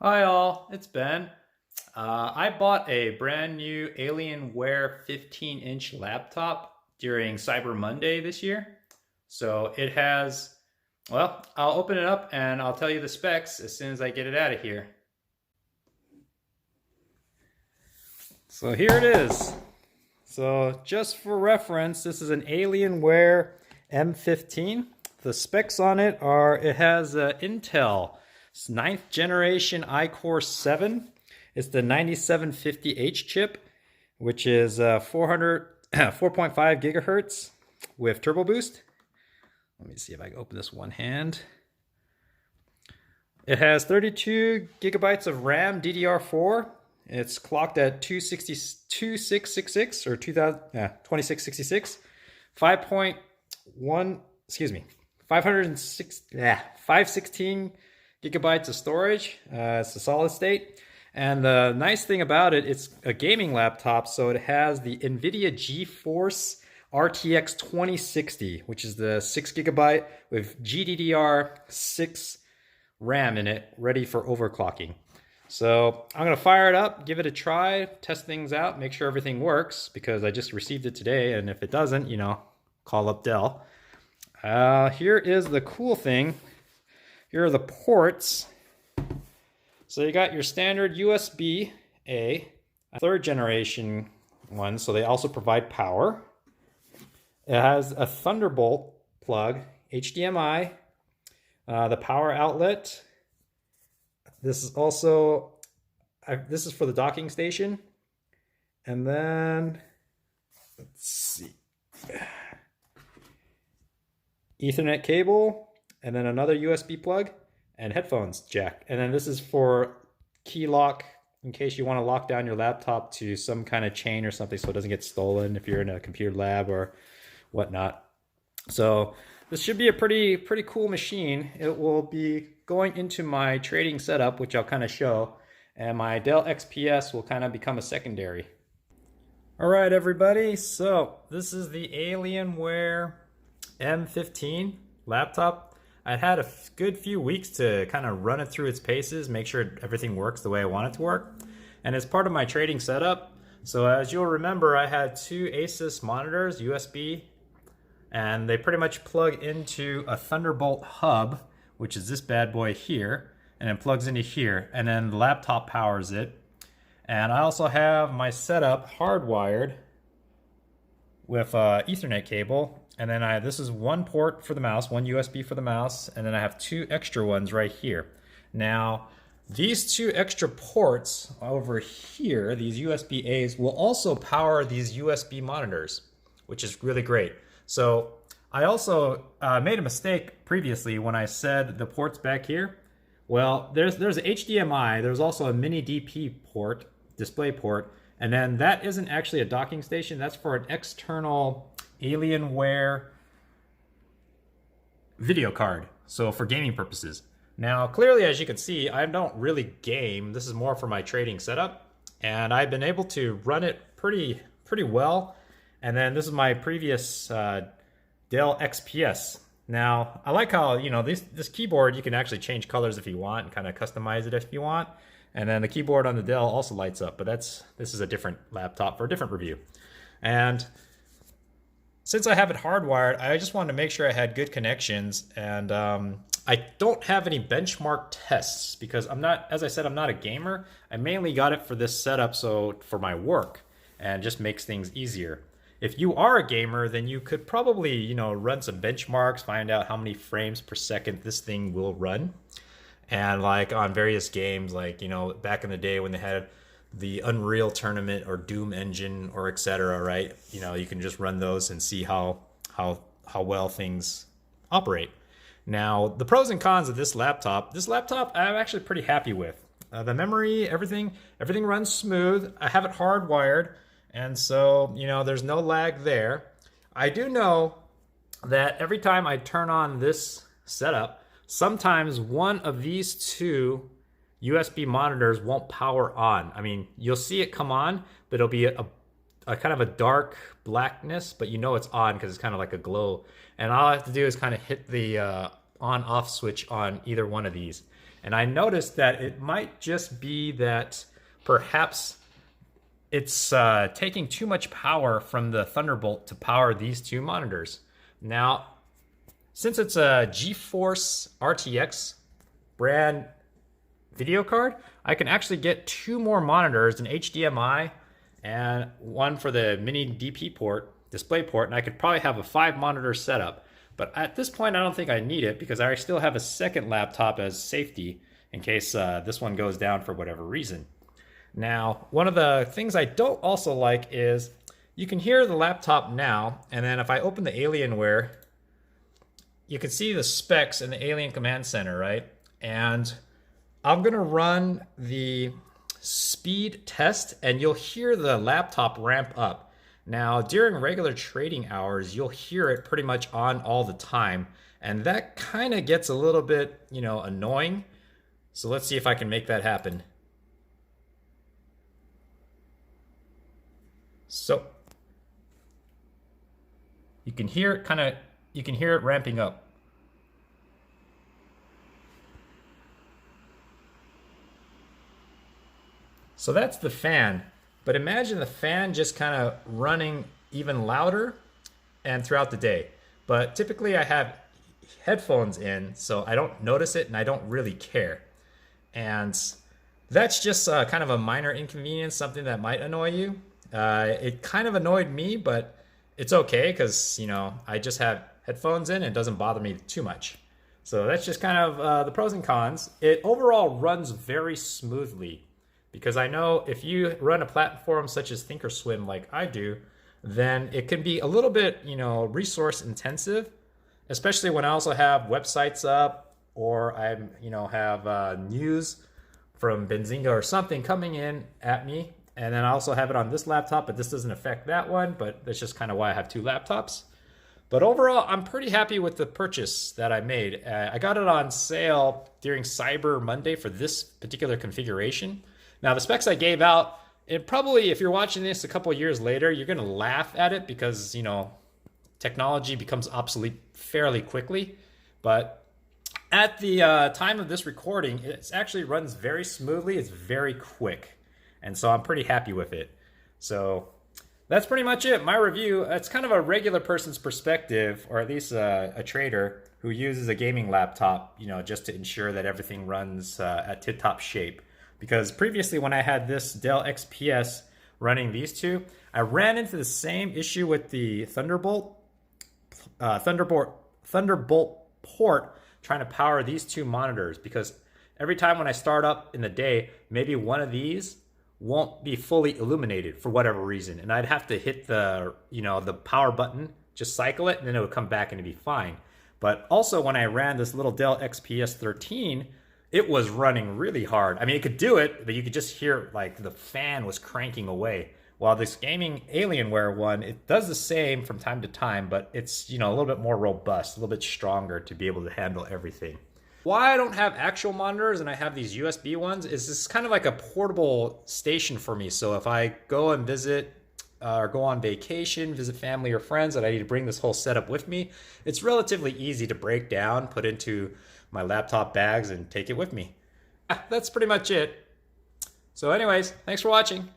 Hi all, it's Ben. I bought a brand new Alienware 15-inch laptop during Cyber Monday this year. So it has, well, I'll open it up and I'll tell you the specs as soon as I get it out of here. So here it is. So just for reference, this is an Alienware M15. The specs on it are, it has Intel 9th generation iCore 7. It's the 9750H chip, which is 4.5 gigahertz with turbo boost. Let me see if I can open this one hand. It has 32 gigabytes of RAM DDR4. It's clocked at 2666 or 2666, 516 gigabytes of storage. It's a solid state. And the nice thing about it, it's a gaming laptop, so it has the Nvidia GeForce RTX 2060, which is the 6 gigabyte with GDDR6 RAM in it, ready for overclocking. So I'm gonna fire it up, give it a try, test things out, make sure everything works, because I just received it today, and if it doesn't, you know, call up Dell. Here is the cool thing. Here are the ports. So you got your standard USB-A, third generation one, so they also provide power. It has a Thunderbolt plug, HDMI, the power outlet. This is also, this is for the docking station. And then, let's see, Ethernet cable, and then another USB plug, and headphones jack. And then this is for key lock, in case you want to lock down your laptop to some kind of chain or something so it doesn't get stolen if you're in a computer lab or whatnot. So this should be a pretty cool machine. It will be going into my trading setup, which I'll kind of show, and my Dell XPS will kind of become a secondary. All right, everybody, so this is the Alienware M15 laptop. I had a good few weeks to kind of run it through its paces, make sure everything works the way I want it to work. And as part of my trading setup, so as you'll remember, I had two Asus monitors, USB, and they pretty much plug into a Thunderbolt hub, which is this bad boy here, and it plugs into here, and then the laptop powers it. And I also have my setup hardwired with Ethernet cable. And then this is one port for the mouse, one USB for the mouse, and then I have two extra ones right here. Now, these two extra ports over here, these USB-As, will also power these USB monitors, which is really great. So I also made a mistake previously when I said the ports back here. Well, there's a HDMI, there's also a mini DP port, display port, and then that isn't actually a docking station, that's for an external Alienware video card, so for gaming purposes. Now, clearly, as you can see, I don't really game. This is more for my trading setup, and I've been able to run it pretty well. And then this is my previous Dell XPS. Now, I like how, you know, this keyboard, you can actually change colors if you want and kind of customize it if you want. And then the keyboard on the Dell also lights up, but this is a different laptop for a different review. And since I have it hardwired, I just wanted to make sure I had good connections, and I don't have any benchmark tests because I'm not, as I said, I'm not a gamer. I mainly got it for this setup, so for my work, and just makes things easier. If you are a gamer, then you could probably, you know, run some benchmarks, find out how many frames per second this thing will run. And like on various games, like, you know, back in the day when they had the Unreal Tournament or Doom engine or etc., right? You know, you can just run those and see how well things operate. Now, the pros and cons of this laptop I'm actually pretty happy with. The memory, everything runs smooth. I have it hardwired, and so, you know, there's no lag there. I do know that every time I turn on this setup, sometimes one of these two USB monitors won't power on. I mean, you'll see it come on, but it'll be a kind of a dark blackness, but you know it's on because it's kind of like a glow. And all I have to do is kind of hit the on-off switch on either one of these. And I noticed that it might just be that perhaps it's taking too much power from the Thunderbolt to power these two monitors. Now, since it's a GeForce RTX brand video card, I can actually get two more monitors, an HDMI and one for the mini DP port, display port, and I could probably have a 5-monitor setup. But at this point, I don't think I need it because I still have a second laptop as safety in case this one goes down for whatever reason. Now, one of the things I don't also like is you can hear the laptop now, and then if I open the Alienware, you can see the specs in the Alien Command Center, right? And I'm gonna run the speed test and you'll hear the laptop ramp up. Now, during regular trading hours, you'll hear it pretty much on all the time. And that kind of gets a little bit, annoying. So let's see if I can make that happen. So you can hear it you can hear it ramping up. So that's the fan, but imagine the fan just kind of running even louder and throughout the day. But typically I have headphones in, so I don't notice it and I don't really care. And that's just kind of a minor inconvenience, something that might annoy you. It kind of annoyed me, but it's okay because, I just have headphones in and it doesn't bother me too much. So that's just kind of the pros and cons. It overall runs very smoothly because I know if you run a platform such as Thinkorswim like I do, then it can be a little bit, resource intensive, especially when I also have websites up or I, have news from Benzinga or something coming in at me. And then I also have it on this laptop, but this doesn't affect that one, but that's just kind of why I have two laptops. But overall, I'm pretty happy with the purchase that I made. I got it on sale during Cyber Monday for this particular configuration. Now, the specs I gave out, it probably, if you're watching this a couple years later, you're going to laugh at it because, technology becomes obsolete fairly quickly. But at the time of this recording, it actually runs very smoothly. It's very quick. And so I'm pretty happy with it. So that's pretty much it. My review, it's kind of a regular person's perspective, or at least a trader who uses a gaming laptop, just to ensure that everything runs at tip-top shape. Because previously when I had this Dell XPS running these two, I ran into the same issue with the Thunderbolt port trying to power these two monitors, because every time when I start up in the day, maybe one of these won't be fully illuminated for whatever reason. And I'd have to hit the, the power button, just cycle it, and then it would come back and it'd be fine. But also when I ran this little Dell XPS 13, it was running really hard. I mean, it could do it, but you could just hear like the fan was cranking away. While this gaming Alienware one, it does the same from time to time, but it's, a little bit more robust, a little bit stronger to be able to handle everything. Why I don't have actual monitors and I have these USB ones is this is kind of like a portable station for me. So if I go and visit or go on vacation, visit family or friends, and I need to bring this whole setup with me, it's relatively easy to break down, put into my laptop bags and take it with me. That's pretty much it. So anyways, thanks for watching.